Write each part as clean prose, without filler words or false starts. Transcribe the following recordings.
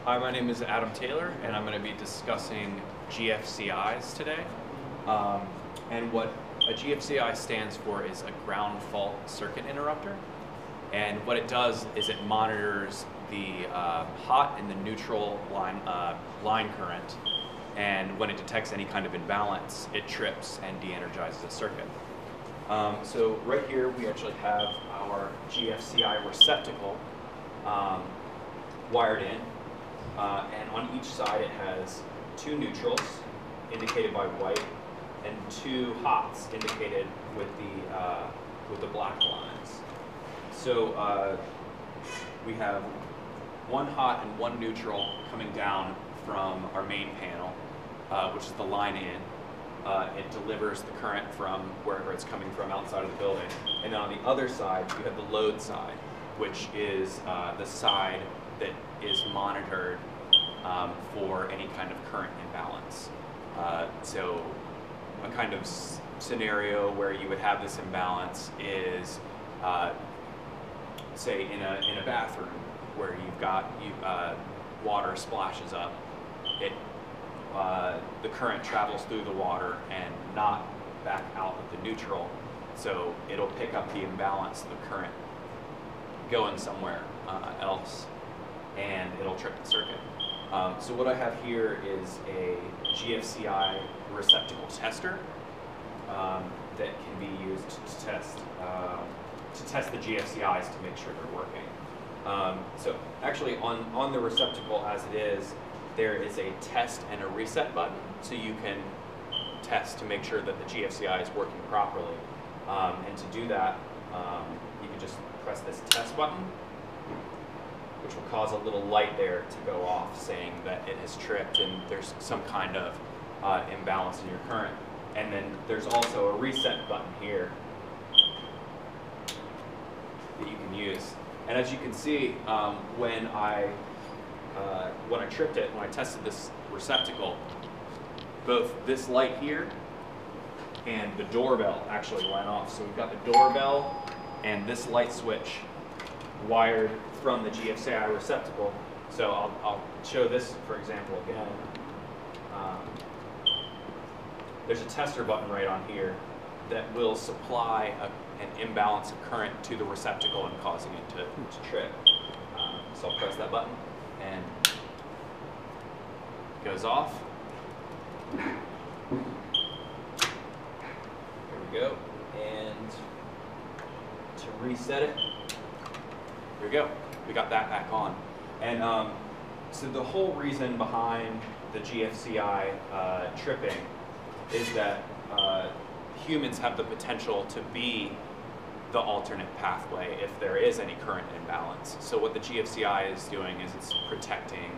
Hi, my name is Adam Taylor, and I'm going to be discussing GFCIs today. And what a GFCI stands for is a ground fault circuit interrupter. And what it does is it monitors the hot and the neutral line current. And when it detects any kind of imbalance, it trips and de-energizes the circuit. So right here we actually have our GFCI receptacle wired in. And on each side it has two neutrals indicated by white and two hots indicated with the black lines. So we have one hot and one neutral coming down from our main panel, which is the line in. It delivers the current from wherever it's coming from outside of the building. And then on the other side, you have the load side, which is the side that is monitored for any kind of current imbalance. So a kind of scenario where you would have this imbalance is, say, in a bathroom where you've got water splashes up. The current travels through the water and not back out of the neutral, so it'll pick up the imbalance of the current going somewhere else, and it'll trip the circuit. So what I have here is a GFCI receptacle tester that can be used to test the GFCIs to make sure they're working. So actually on the receptacle as it is, there is a test and a reset button, so you can test to make sure that the GFCI is working properly. And to do that, you can just press this test button, which will cause a little light there to go off saying that it has tripped and there's some kind of imbalance in your current. And then there's also a reset button here that you can use. And as you can see, when I tripped it, when I tested this receptacle, both this light here and the doorbell actually went off. So we've got the doorbell and this light switch wired from the GFCI receptacle. So I'll show this, for example, again. There's a tester button right on here that will supply an imbalance of current to the receptacle and causing it to trip. So I'll press that button and it goes off. There we go. And to reset it, here we go. We got that back on. And so the whole reason behind the GFCI tripping is that humans have the potential to be the alternate pathway if there is any current imbalance. So what the GFCI is doing is it's protecting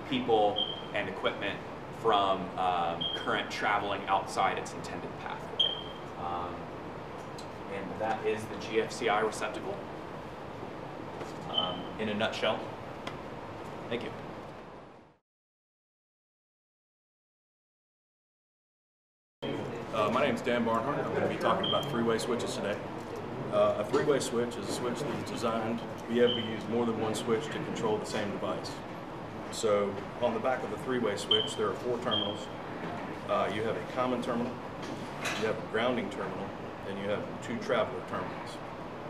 people and equipment from current traveling outside its intended pathway. And that is the GFCI receptacle in a nutshell. Thank you. My name is Dan Barnhart. I'm going to be talking about three-way switches today. A three-way switch is a switch that's designed to be able to use more than one switch to control the same device. So on the back of the three-way switch, there are four terminals. You have a common terminal, you have a grounding terminal, and you have two traveler terminals.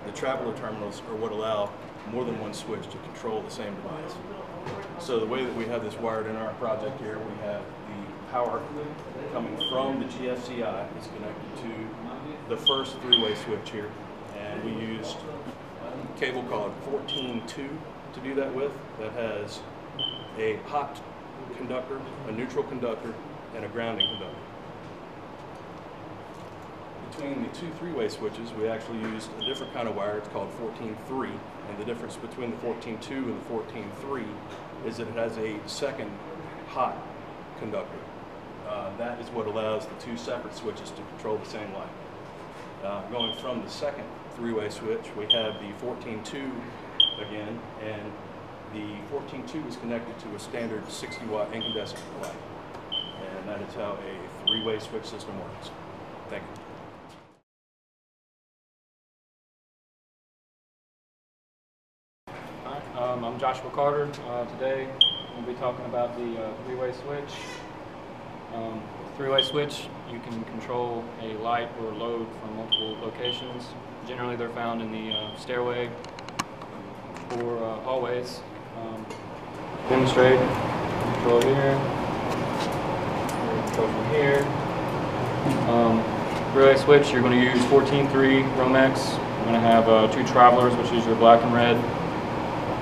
The traveler terminals are what allow more than one switch to control the same device. So the way that we have this wired in our project here, we have the power coming from the GFCI is connected to the first three-way switch here, and we used a cable called 14.2 to do that with, that has a hot conductor, a neutral conductor, and a grounding conductor. Between the two three-way switches, we actually used a different kind of wire. It's called 14.3, and the difference between the 14.2 and the 14.3 is that it has a second hot conductor. That is what allows the two separate switches to control the same light. Going from the second three-way switch, we have the 14.2 again, and the 14.2 is connected to a standard 60-watt incandescent light. And that is how a three-way switch system works. Thank you. Hi, I'm Joshua Carter. Today we'll be talking about the three-way switch. Three-way switch, you can control a light or load from multiple locations. Generally they're found in the stairway or hallways. Demonstrate, control here, control from here. Three-way switch, you're going to use 14-3 Romex. You're going to have two travelers, which is your black and red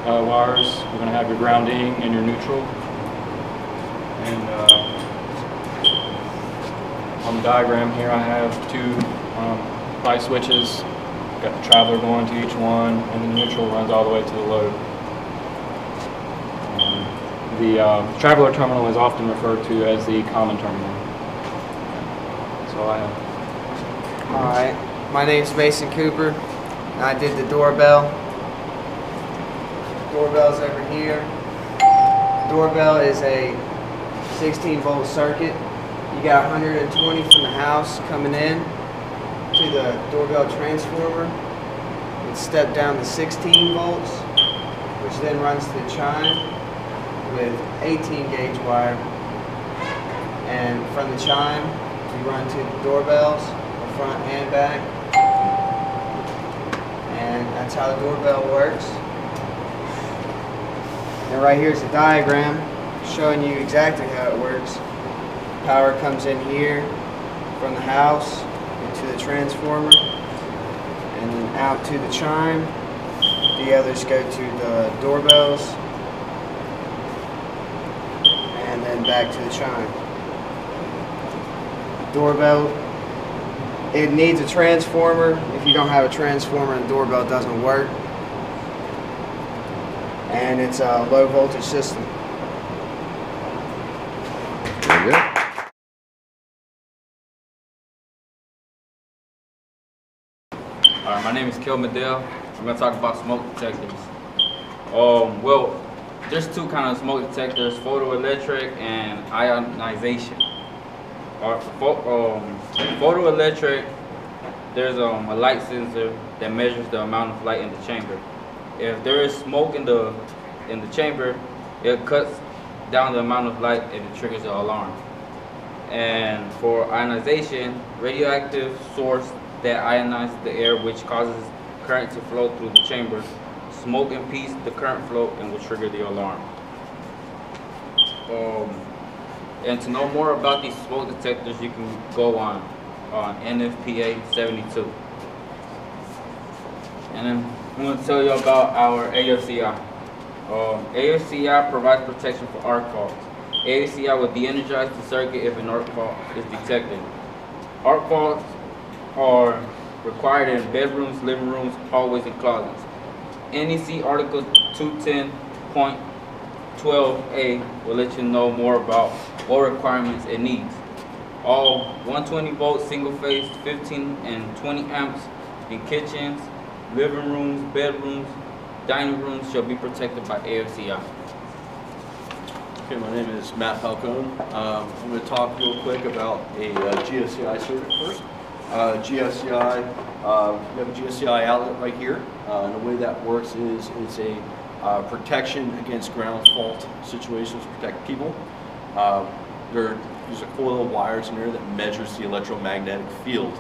wires. You're going to have your grounding and your neutral. And on the diagram here I have two light switches. Got the traveler going to each one, and the neutral runs all the way to the load. The traveler terminal is often referred to as the common terminal. That's all I have. Alright, my name's Mason Cooper, and I did the doorbell. Doorbell's over here. Doorbell is a 16-volt circuit. You got 120 from the house coming in to the doorbell transformer. It's stepped down to 16 volts, which then runs to the chime with 18 gauge wire. And from the chime, we run to the doorbells, the front and back. And that's how the doorbell works. And right here's a diagram showing you exactly how it works. Power comes in here from the house into the transformer and then out to the chime. The others go to the doorbells and then back to the chime. Doorbell, it needs a transformer. If you don't have a transformer, the doorbell doesn't work. And it's a low voltage system. Very good. Alright, my name is Kel Medell. I'm going to talk about smoke detectors. Well, there's two kinds of smoke detectors, photoelectric and ionization. Photoelectric, there's a light sensor that measures the amount of light in the chamber. If there is smoke in the chamber, it cuts down the amount of light and it triggers the alarm. And for ionization, radioactive source that ionizes the air, which causes current to flow through the chamber. Smoke impedes the current flow and will trigger the alarm. And to know more about these smoke detectors, you can go on FA2017. And then I'm going to tell you about our AFCI. AFCI provides protection for arc faults. AFCI will de-energize the circuit if an arc fault is detected. Arc faults are required in bedrooms, living rooms, hallways, and closets. NEC Article 210.12a will let you know more about what requirements it needs. All 120 volt single phase 15 and 20 amps in kitchens, living rooms, bedrooms, dining rooms shall be protected by AFCI. Okay, my name is Matt Falcone. I'm going to talk real quick about a GSCI circuit first. GSCI, we have a GSCI outlet right here. And the way that works is it's a protection against ground fault situations to protect people. There's a coil of wires in there that measures the electromagnetic field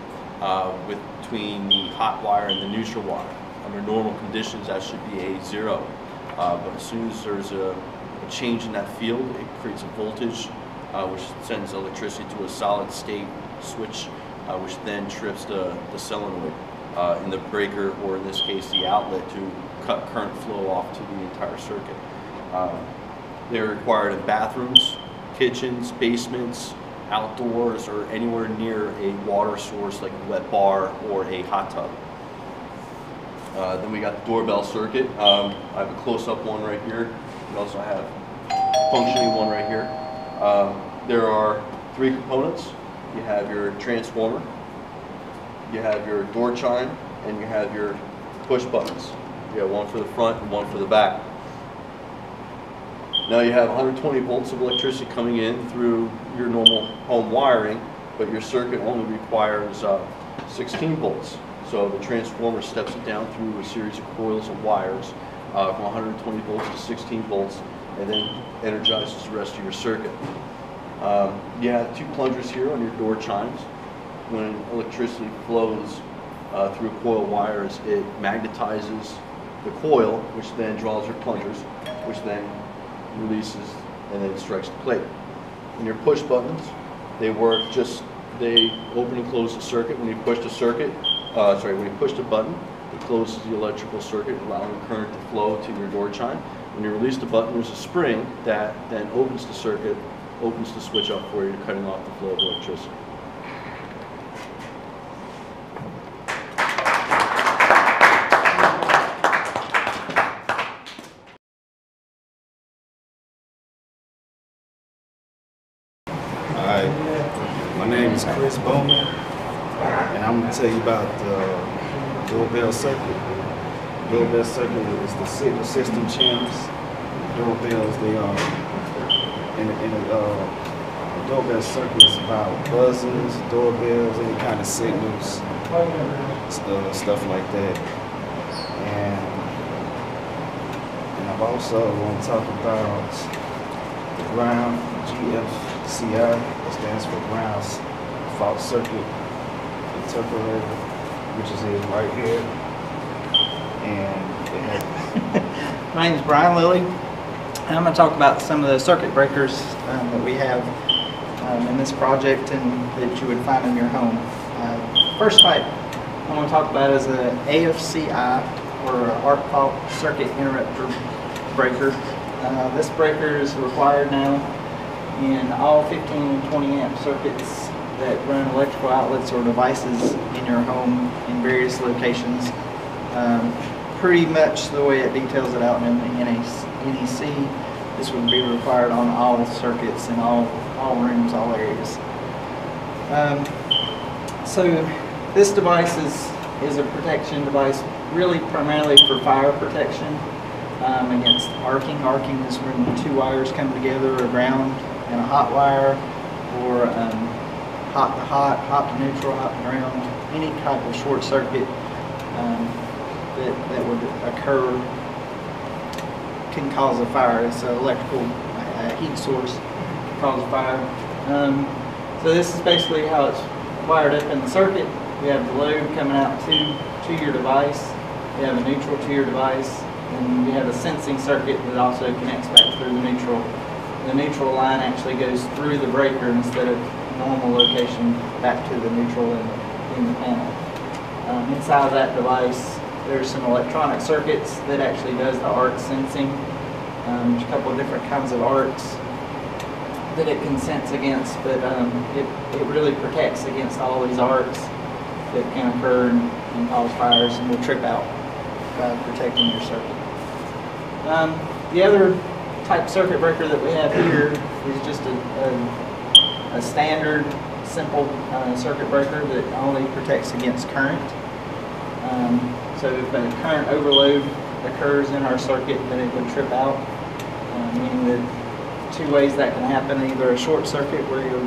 between the hot wire and the neutral wire. Under normal conditions, that should be a 0. But as soon as there's a change in that field, it creates a voltage which sends electricity to a solid state switch, which then trips the solenoid in the breaker, or in this case the outlet, to cut current flow off to the entire circuit. They're required in bathrooms, kitchens, basements, outdoors, or anywhere near a water source like a wet bar or a hot tub. Then we got the doorbell circuit. I have a close-up one right here. We also have a functioning one right here. There are 3 components. You have your transformer, you have your door chime, and you have your push buttons. You have one for the front and one for the back. Now you have 120 volts of electricity coming in through your normal home wiring, but your circuit only requires 16 volts. So the transformer steps it down through a series of coils of wires from 120 volts to 16 volts, and then energizes the rest of your circuit. You have two plungers here on your door chimes. When electricity flows through coil wires, it magnetizes the coil, which then draws your plungers, which then releases and then strikes the plate. And your push buttons, they work they open and close the circuit. When you push the when you push the button, it closes the electrical circuit, allowing current to flow to your door chime. When you release the button, there's a spring that then opens the circuit, opens the switch up for you, cutting off the flow of electricity. Hi, my name is Chris Bowman, and I'm going to tell you about the doorbell circuit. Doorbell circuit is the signal system channels. Doorbells, they are, the doorbell circuit is about buzzers, doorbells, any kind of signals, stuff like that. And I've also want to talk about the ground, GFCI, stands for ground fault circuit interpolator, which is it right here. And it has My name is Brian Lilly, and I'm going to talk about some of the circuit breakers that we have in this project and that you would find in your home. First type I want to talk about is a AFCI, or arc fault circuit interrupter breaker. This breaker is required now in all 15 and 20 amp circuits that run electrical outlets or devices in your home in various locations. Pretty much the way it details it out in the NEC, this would be required on all circuits in all rooms, all areas. So this device is a protection device, really primarily for fire protection against arcing. Arcing is when two wires come together, a ground and a hot wire, or hot to hot, hot to neutral, hot to ground, any type of short circuit that would occur can cause a fire. It's an electrical heat source can cause a fire. So this is basically how it's wired up in the circuit. You have the load coming out to your device. You have a neutral to your device, and you have a sensing circuit that also connects back through the neutral. The neutral line actually goes through the breaker instead of normal location back to the neutral in the panel. Inside of that device, there's some electronic circuits that actually does the arc sensing. There's a couple of different kinds of arcs that it can sense against, but it really protects against all these arcs that can occur and cause fires and will trip out by protecting your circuit. The other type circuit breaker that we have here is just a standard, simple circuit breaker that only protects against current. So if a current overload occurs in our circuit, then it would trip out, meaning that two ways that can happen: either a short circuit where your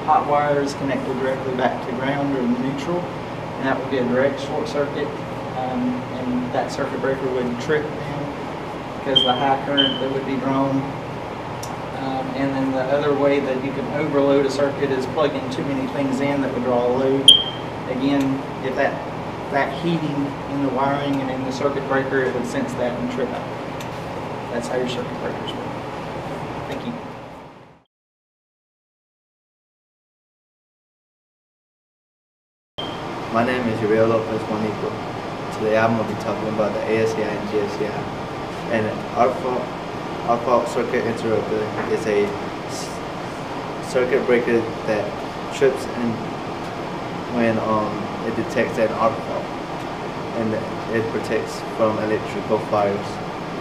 hot wire is connected directly back to ground or neutral, and that would be a direct short circuit, and that circuit breaker would trip then because of the high current that would be drawn. And then the other way that you can overload a circuit is plugging too many things in that would draw a load. Again, if that heating in the wiring and in the circuit breaker, it would sense that and trip out. That's how your circuit breakers work. Thank you. My name is Uriel Lopez Juanico. Today I'm going to be talking about the ASCI and GFCI. And arc fault circuit interrupter is a circuit breaker that trips in when it detects an arc fault, and it protects from electrical fires.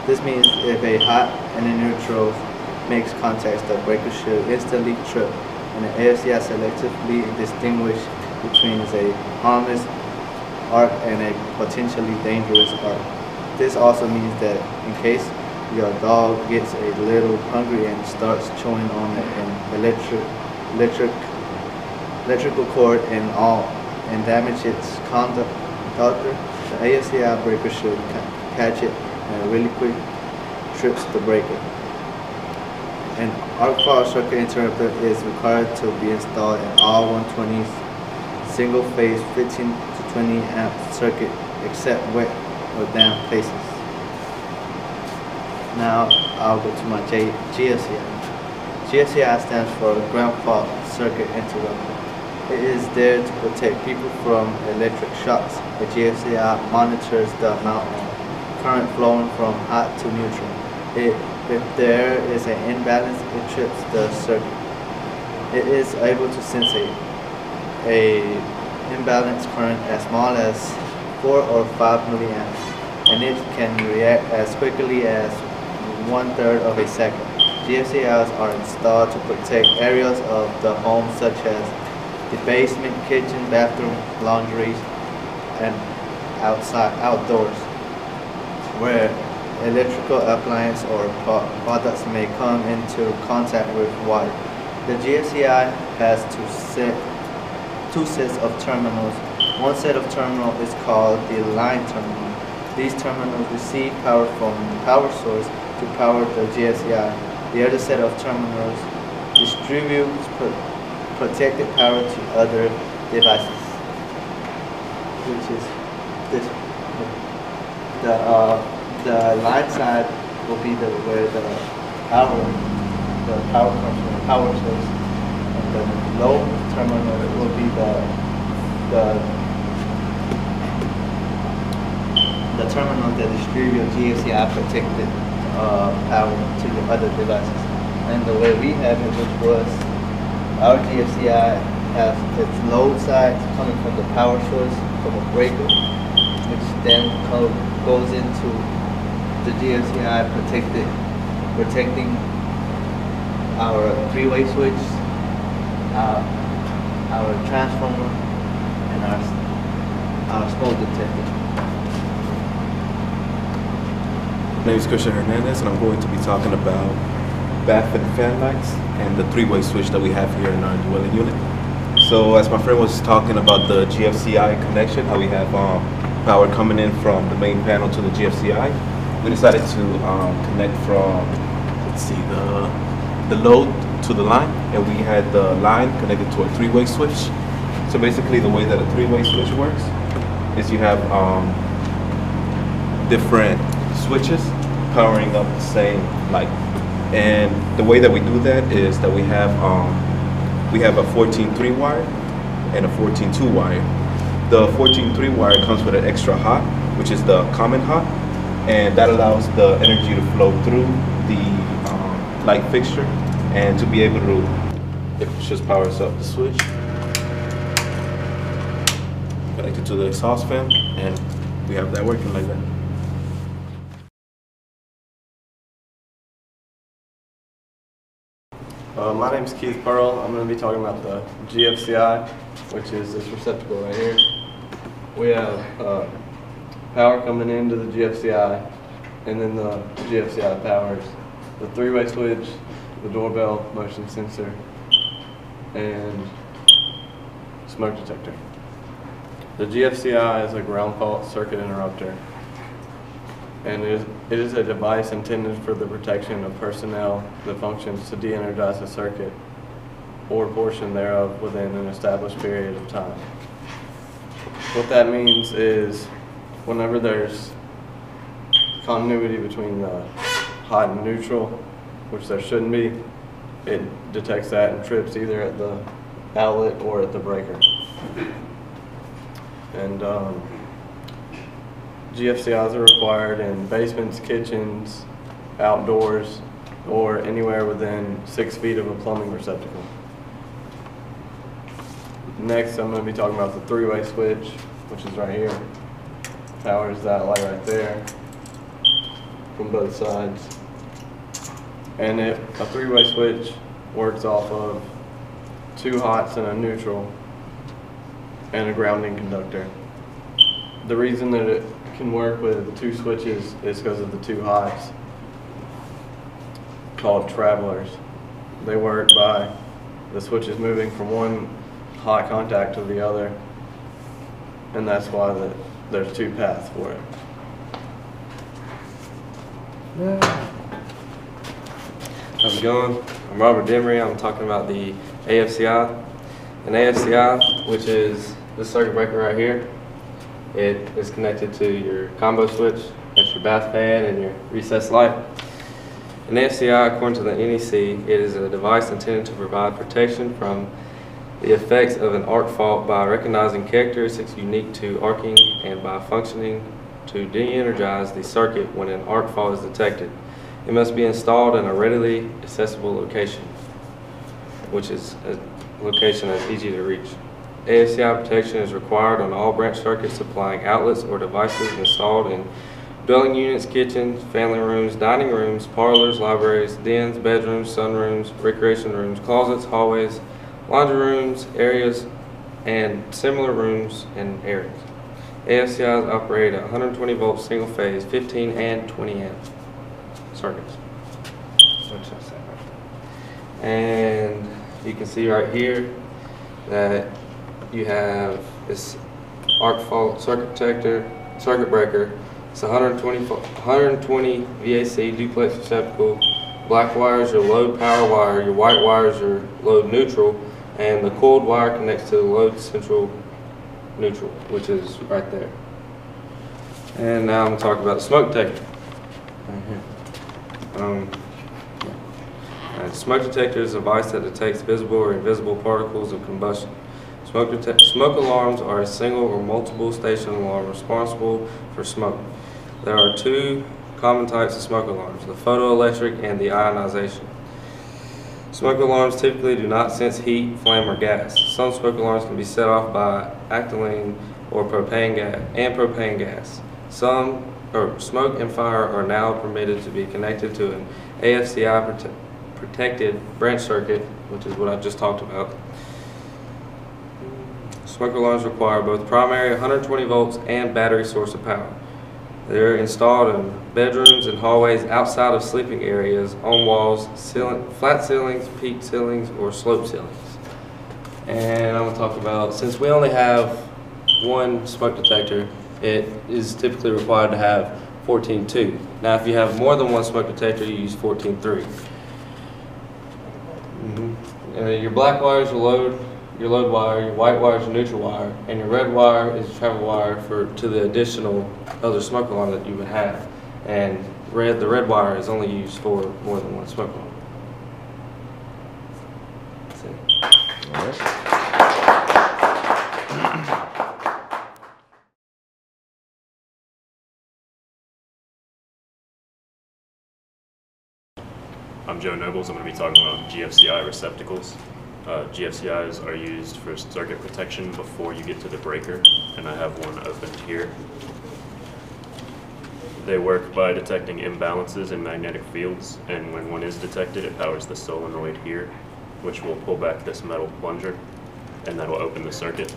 This means if a hot and a neutral makes contact, the breaker should instantly trip, and the ASCI selectively distinguish between a harmless arc and a potentially dangerous arc. This also means that in case your dog gets a little hungry and starts chewing on an electrical cord and damage its conductor, the ASCI breaker should catch it and really quick trips the breaker. An arc fault circuit interrupter is required to be installed in all 120 single phase 15 to 20 amp circuit except wet or damp places. Now I'll go to my GFCI. GFCI stands for ground fault circuit interrupter. It is there to protect people from electric shocks. The GFCI monitors the amount of current flowing from hot to neutral. If there is an imbalance, it trips the circuit. It is able to sense a imbalance current as small as 4 or 5 milliamps, and it can react as quickly as 1/3 of a second. GFCIs are installed to protect areas of the home such as the basement, kitchen, bathroom, laundries, and outdoors, where electrical appliances or products may come into contact with water. The GFCI has two sets of terminals. One set of terminals is called the line terminal. These terminals receive power from the power source to power the GFCI. The other set of terminals distributes protected power to other devices, which is this. The line side will be where the power comes from the power source, and the low terminal will be the terminal that distributes GFCI protected power to the other devices. And the way we have it, which was our GFCI has its load side coming from the power source from a breaker, which then goes into the GFCI protecting our three-way switch, our transformer, and our smoke detector. My name is Christian Hernandez, and I'm going to be talking about bath and fan lights and the three-way switch that we have here in our dwelling unit. So as my friend was talking about the GFCI connection, how we have power coming in from the main panel to the GFCI, we decided to connect from, let's see, the load to the line, and we had the line connected to a three-way switch. So basically the way that a three-way switch works is you have different switches powering up the same light. And the way that we do that is that we have a 14-3 wire and a 14-2 wire. The 14-3 wire comes with an extra hot, which is the common hot, and that allows the energy to flow through the light fixture and to be able to, it just powers up the switch, connected to the exhaust fan, and we have that working like that. My name is Keith Pearl. I'm going to be talking about the GFCI, which is this receptacle right here. We have power coming into the GFCI, and then the GFCI powers the three-way switch, the doorbell, motion sensor, and smoke detector. The GFCI is a ground fault circuit interrupter, and it is a device intended for the protection of personnel that functions to de-energize a circuit or portion thereof within an established period of time. What that means is whenever there's continuity between the hot and neutral, which there shouldn't be, it detects that and trips either at the outlet or at the breaker. And GFCIs are required in basements, kitchens, outdoors, or anywhere within 6 feet of a plumbing receptacle. Next, I'm going to be talking about the three-way switch, which is right here. Powers that light right there from both sides. And a three-way switch works off of 2 hots and a neutral and a grounding conductor. The reason that it can work with 2 switches is because of the 2 hots called travelers. They work by the switches moving from one hot contact to the other, and that's why there's 2 paths for it. How's it going? I'm Robert Demery. I'm talking about the AFCI. An AFCI, which is this circuit breaker right here, it is connected to your combo switch, that's your bath fan and your recessed light. An AFCI, according to the NEC, it is a device intended to provide protection from the effects of an arc fault by recognizing characteristics unique to arcing and by functioning to de-energize the circuit when an arc fault is detected. It must be installed in a readily accessible location, which is a location that's easy to reach. AFCI protection is required on all branch circuits supplying outlets or devices installed in dwelling units, kitchens, family rooms, dining rooms, parlors, libraries, dens, bedrooms, sunrooms, recreation rooms, closets, hallways, laundry rooms, areas, and similar rooms and areas. AFCIs operate at 120 volt single phase, 15 and 20 amp circuits. And you can see right here that you have this arc fault circuit protector, circuit breaker. It's 120 VAC duplex receptacle. Black wire is your load power wire, your white wire is your load neutral, and the coiled wire connects to the load central neutral, which is right there. And now I'm going to talk about the smoke detector. Smoke detector is a device that detects visible or invisible particles of combustion. Smoke alarms are a single or multiple station alarm responsible for smoke. There are two common types of smoke alarms, the photoelectric and the ionization. Smoke alarms typically do not sense heat, flame, or gas. Some smoke alarms can be set off by acetylene or propane gas. Smoke and fire are now permitted to be connected to an AFCI protected branch circuit, which is what I just talked about. Smoke alarms require both primary 120 volts and battery source of power. They're installed in bedrooms and hallways outside of sleeping areas, on walls, flat ceilings, peaked ceilings, or slope ceilings. And I'm going to talk about, since we only have one smoke detector, it is typically required to have 14.2. Now if you have more than one smoke detector, you use 14.3. Your black wire is your load wire, your white wire is your neutral wire, and your red wire is your travel wire to the additional other smoke alarm that you would have. And the red wire is only used for more than one smoke alarm. That's it. All right. I'm Joe Nobles. I'm going to be talking about GFCI receptacles. GFCIs are used for circuit protection before you get to the breaker, and I have one opened here. They work by detecting imbalances in magnetic fields, and when one is detected, it powers the solenoid here, which will pull back this metal plunger, and that will open the circuit.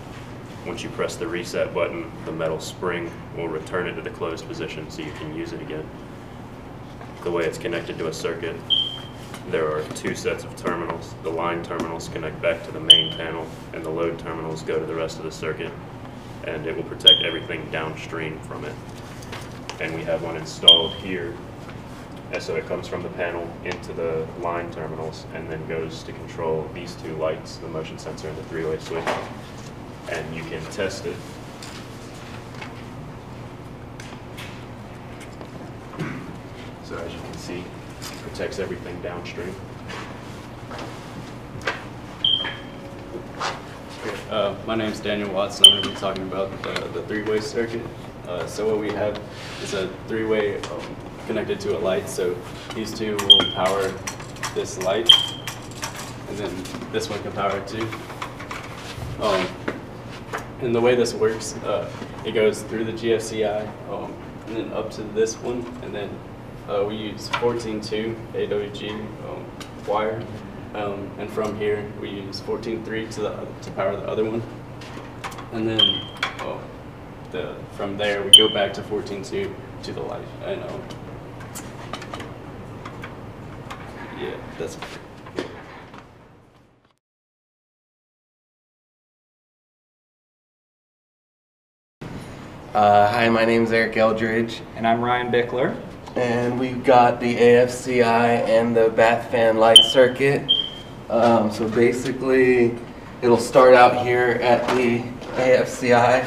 Once you press the reset button, the metal spring will return it to the closed position so you can use it again. The way it's connected to a circuit, there are two sets of terminals. The line terminals connect back to the main panel, and the load terminals go to the rest of the circuit, and it will protect everything downstream from it. And we have one installed here, and so it comes from the panel into the line terminals and then goes to control these two lights, the motion sensor and the three-way switch, and you can test it. So as you can see, protects everything downstream. My name is Daniel Watson. I'm going to be talking about the three-way circuit. So what we have is a three-way connected to a light. So these two will power this light, and then this one can power it too. And the way this works, it goes through the GFCI and then up to this one, and then we use 14.2 AWG wire, and from here we use 14.3 to power the other one, and then from there we go back to 14.2 to the light. And yeah, that's it. Hi, my name is Eric Eldridge. And I'm Ryan Bickler. and we've got the AFCI and the bath fan light circuit. So basically, it'll start out here at the AFCI,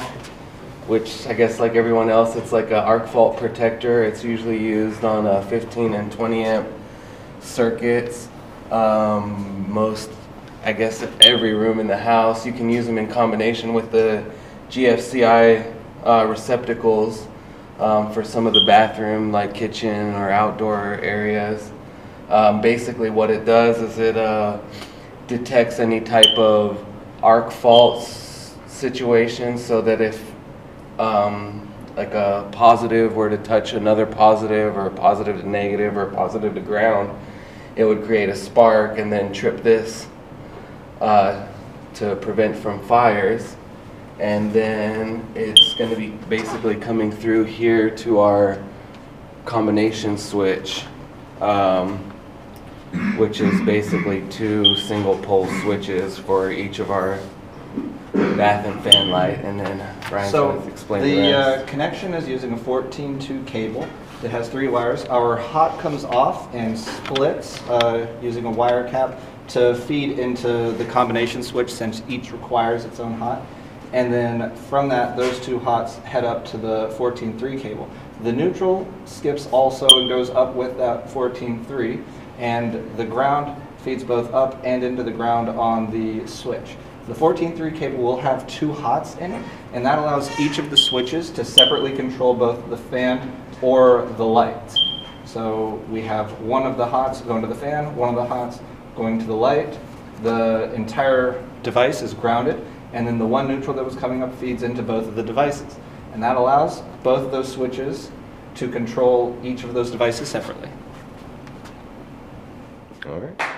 which I guess like everyone else, it's like an arc fault protector. It's usually used on 15 and 20 amp circuits. Most, I guess, every room in the house. You can use them in combination with the GFCI receptacles for some of the bathroom, like kitchen or outdoor areas. Basically what it does is it detects any type of arc faults situation, so that if like a positive were to touch another positive, or positive to negative, or positive to ground, it would create a spark and then trip this to prevent from fires. And then it's going to be basically coming through here to our combination switch, which is basically 2 single pole switches for each of our bath and fan light. And then Brian's going to explain the rest. The connection is using a 14-2 cable. It has 3 wires. Our hot comes off and splits using a wire cap to feed into the combination switch, since each requires its own hot. And then from that, those 2 hots head up to the 14-3 cable. The neutral skips also and goes up with that 14-3, and the ground feeds both up and into the ground on the switch. The 14-3 cable will have 2 hots in it, and that allows each of the switches to separately control both the fan or the light. So we have one of the hots going to the fan, one of the hots going to the light. The entire device is grounded, and then the one neutral that was coming up feeds into both of the devices. And that allows both of those switches to control each of those devices separately. All right.